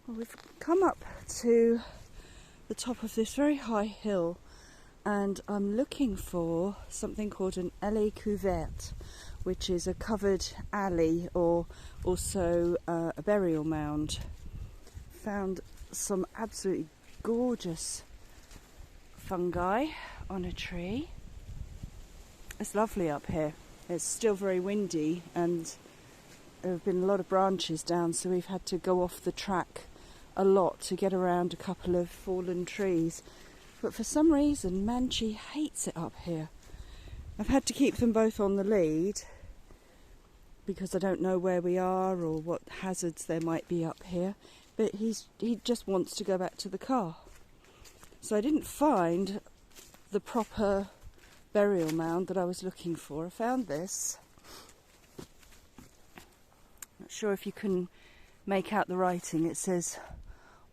Well, we've come up to the top of this very high hill and I'm looking for something called an allée couverte, which is a covered alley or also a burial mound. Found some absolutely gorgeous fungi on a tree. It's lovely up here. It's still very windy and there have been a lot of branches down, so we've had to go off the track a lot to get around a couple of fallen trees. But for some reason Manchi hates it up here. I've had to keep them both on the lead because I don't know where we are or what hazards there might be up here, but he just wants to go back to the car. So I didn't find the proper burial mound that I was looking for. I found this. Not sure if you can make out the writing. It says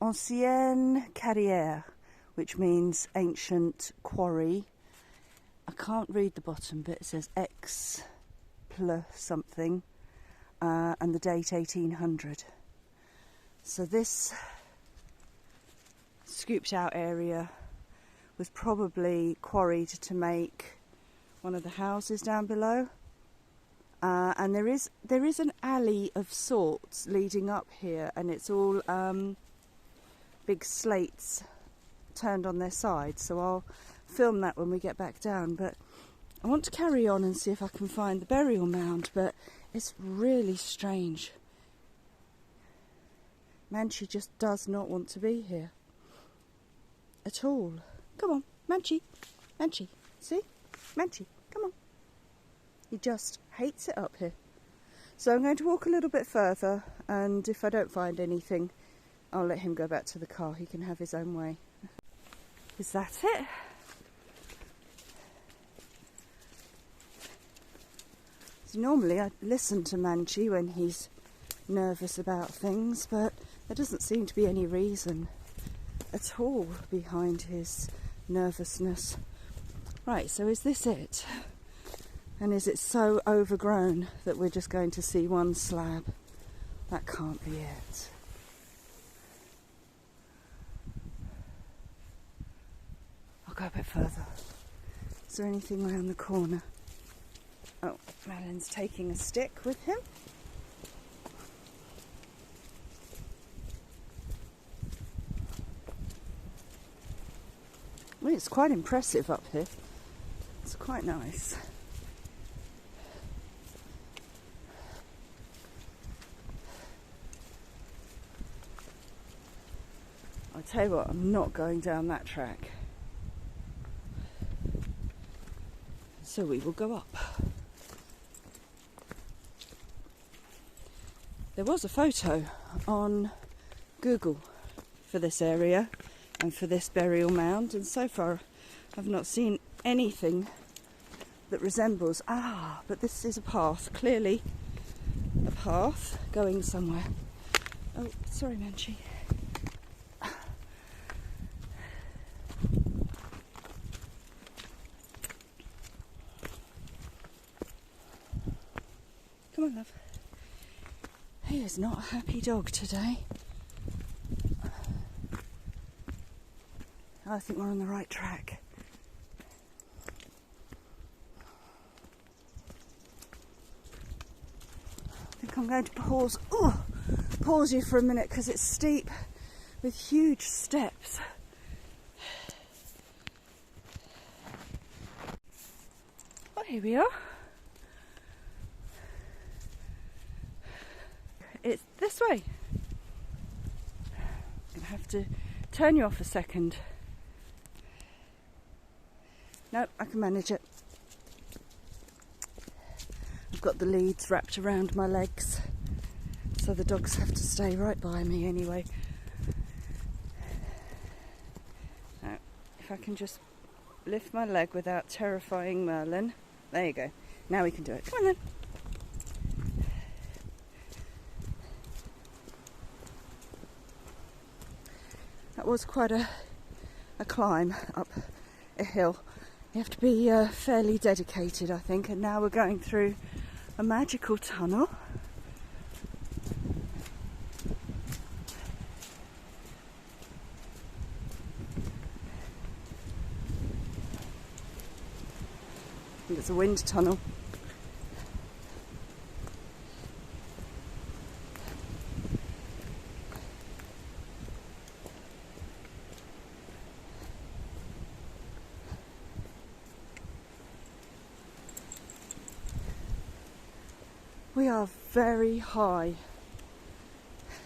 ancienne carrière, which means ancient quarry. I can't read the bottom bit. It says X plus something and the date 1800. So this scooped out area was probably quarried to make one of the houses down below. And there is an alley of sorts leading up here, and it's all big slates turned on their sides, so I'll film that when we get back down. But I want to carry on and see if I can find the burial mound, but it's really strange. Manchi just does not want to be here at all. Come on, Manchi, Manchi, see? Manchi, come on. He just hates it up here. So I'm going to walk a little bit further, and if I don't find anything, I'll let him go back to the car. He can have his own way. Is that it? So normally I listen to Manchi when he's nervous about things, but there doesn't seem to be any reason at all behind his nervousness. Right, so is this it? And is it so overgrown that we're just going to see one slab? That can't be it. I'll go a bit further. Is there anything around the corner? Oh, Madeline's taking a stick with him. Well, it's quite impressive up here. It's quite nice. I'll tell you what, I'm not going down that track. So we will go up. There was a photo on Google for this area and for this burial mound, and so far I've not seen anything that resembles. But this is a path, clearly a path going somewhere. Oh, sorry, Manchi. Come on, love. He is not a happy dog today. I think we're on the right track. I think I'm going to pause you for a minute because it's steep with huge steps. Oh, here we are. It's this way. I'm going to have to turn you off a second. No, I can manage it. I've got the leads wrapped around my legs, so the dogs have to stay right by me anyway. Now, if I can just lift my leg without terrifying Merlin. There you go. Now we can do it. Come on then. That was quite a climb up a hill. You have to be fairly dedicated, I think, and now we're going through a magical tunnel. think it's a wind tunnel. We are very high.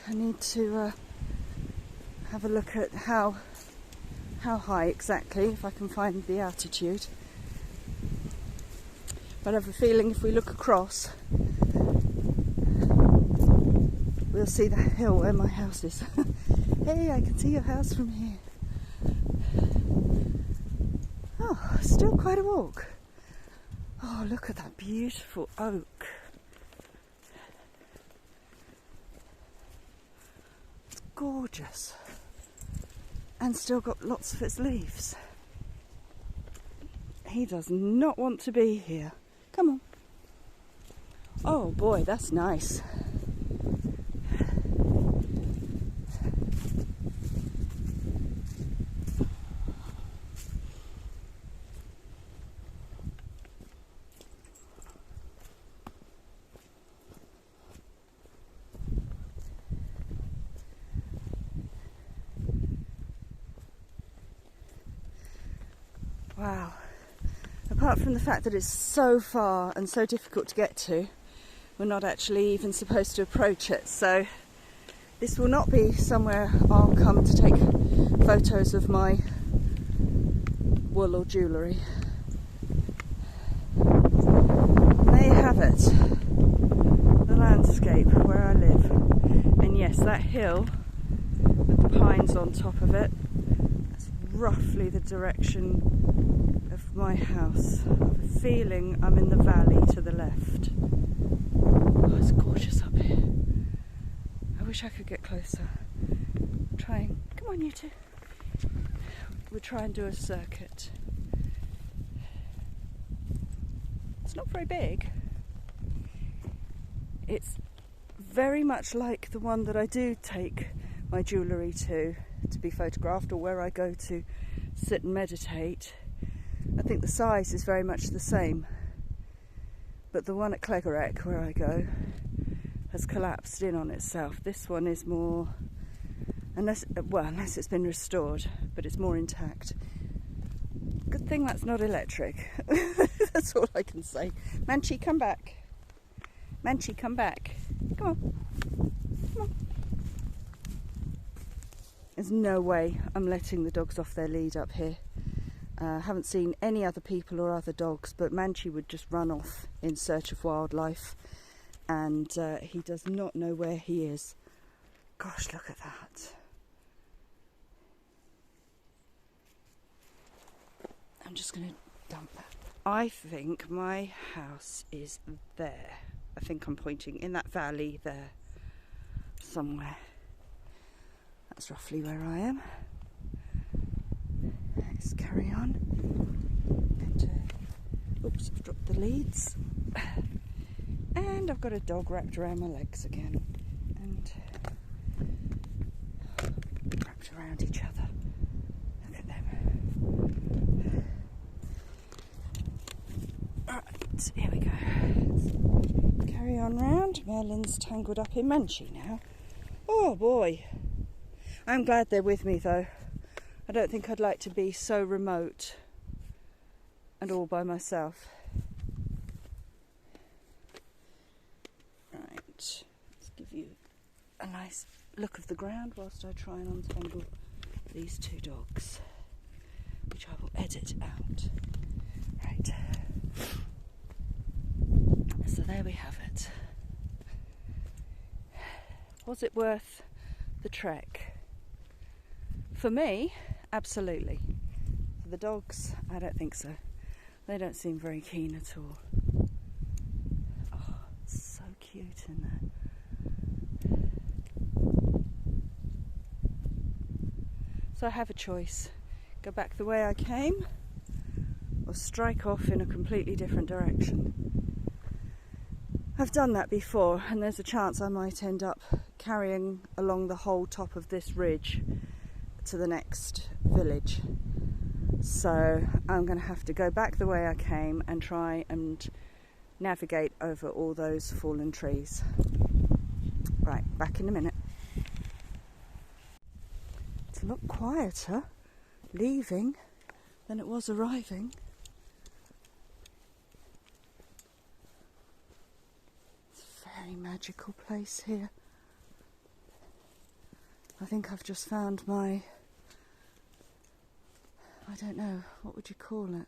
I need to have a look at how high exactly, if I can find the altitude. But I have a feeling if we look across, we'll see the hill where my house is. Hey, I can see your house from here. Oh, still quite a walk. Oh, look at that beautiful oak. Gorgeous, and still got lots of its leaves. He does not want to be here. Come on. Oh boy, that's nice. Wow. Apart from the fact that it's so far and so difficult to get to, we're not actually even supposed to approach it. So this will not be somewhere I'll come to take photos of my wool or jewellery. There you have it. The landscape where I live. And yes, that hill with the pines on top of it, that's roughly the direction of my house. I have a feeling I'm in the valley to the left. Oh, it's gorgeous up here. I wish I could get closer. Come on you two. We'll try and do a circuit. It's not very big. It's very much like the one that I do take my jewellery to be photographed, or where I go to sit and meditate. I think the size is very much the same, but the one at Cleggerec, where I go, has collapsed in on itself. This one is more, unless it's been restored, but it's more intact. Good thing that's not electric. That's all I can say. Manchi, come back. Manchi, come back. Come on. Come on. There's no way I'm letting the dogs off their lead up here. Haven't seen any other people or other dogs, but Manchi would just run off in search of wildlife, and he does not know where he is. Gosh, look at that. I'm just going to dump that. I think my house is there. I think I'm pointing in that valley there somewhere. That's roughly where I am. Let's carry on. And, oops, I've dropped the leads. And I've got a dog wrapped around my legs again. And wrapped around each other. Look at them. Alright, here we go. Let's carry on round. Merlin's tangled up in Manchi now. Oh boy. I'm glad they're with me though. I don't think I'd like to be so remote and all by myself. Right, let's give you a nice look of the ground whilst I try and untangle these two dogs, which I will edit out. Right, so there we have it. Was it worth the trek? For me, absolutely. For the dogs, I don't think so. They don't seem very keen at all. Oh, it's so cute in there. So I have a choice. Go back the way I came, or strike off in a completely different direction. I've done that before, and there's a chance I might end up carrying along the whole top of this ridge to the next village. So I'm going to have to go back the way I came and try and navigate over all those fallen trees. Right, back in a minute. It's a lot quieter leaving than it was arriving. It's a very magical place here. I think I've just found my, I don't know, what would you call it?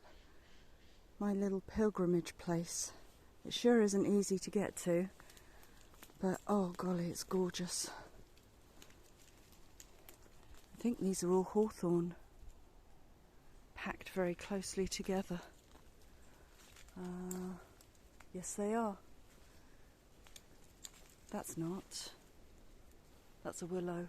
My little pilgrimage place. It sure isn't easy to get to, but oh golly, it's gorgeous. I think these are all hawthorn, packed very closely together. Yes, they are. That's not. That's a willow.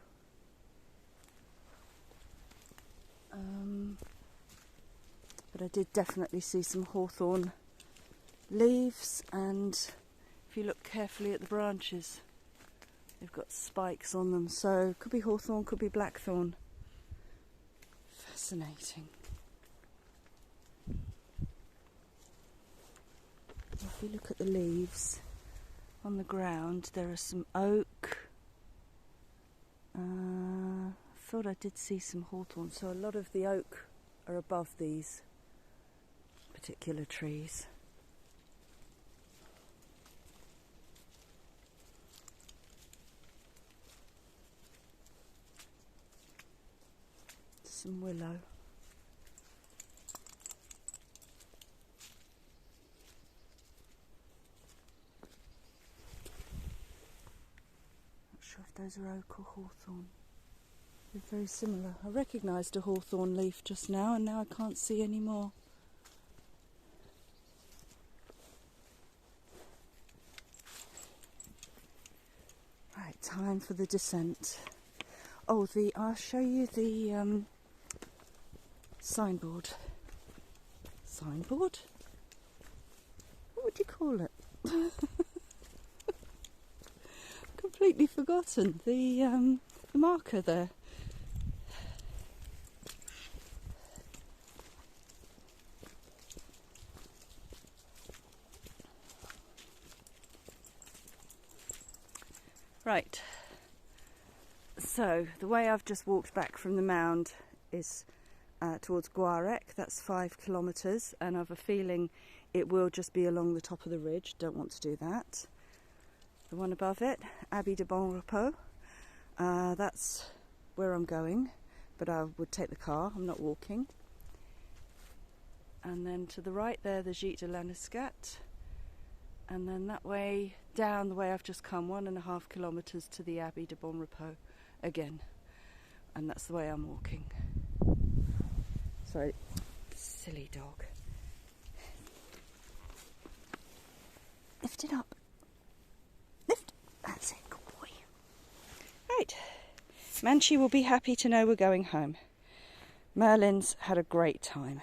But I did definitely see some hawthorn leaves, and if you look carefully at the branches, they've got spikes on them, so could be hawthorn, could be blackthorn. Fascinating. If you look at the leaves on the ground, there are some oak. I thought I did see some hawthorn, so a lot of the oak are above these particular trees. Some willow. Not sure if those are oak or hawthorn. They're very similar. I recognised a hawthorn leaf just now, and now I can't see any more. Right, time for the descent. Oh, I'll show you the signboard. Signboard? What would you call it? Completely forgotten. The marker there. Right. So the way I've just walked back from the mound is towards Guarec. That's 5 kilometres, and I have a feeling it will just be along the top of the ridge. Don't want to do that. The one above it, Abbey de Bon Repos. That's where I'm going, but I would take the car. I'm not walking. And then to the right there, the Gîte de l'Aniscat. And then that way down the way I've just come, 1.5 kilometres to the Abbey de Bon Repos again. And that's the way I'm walking. Sorry, silly dog. Lift it up. Lift. That's it, good boy. Right. Manchi will be happy to know we're going home. Merlin's had a great time.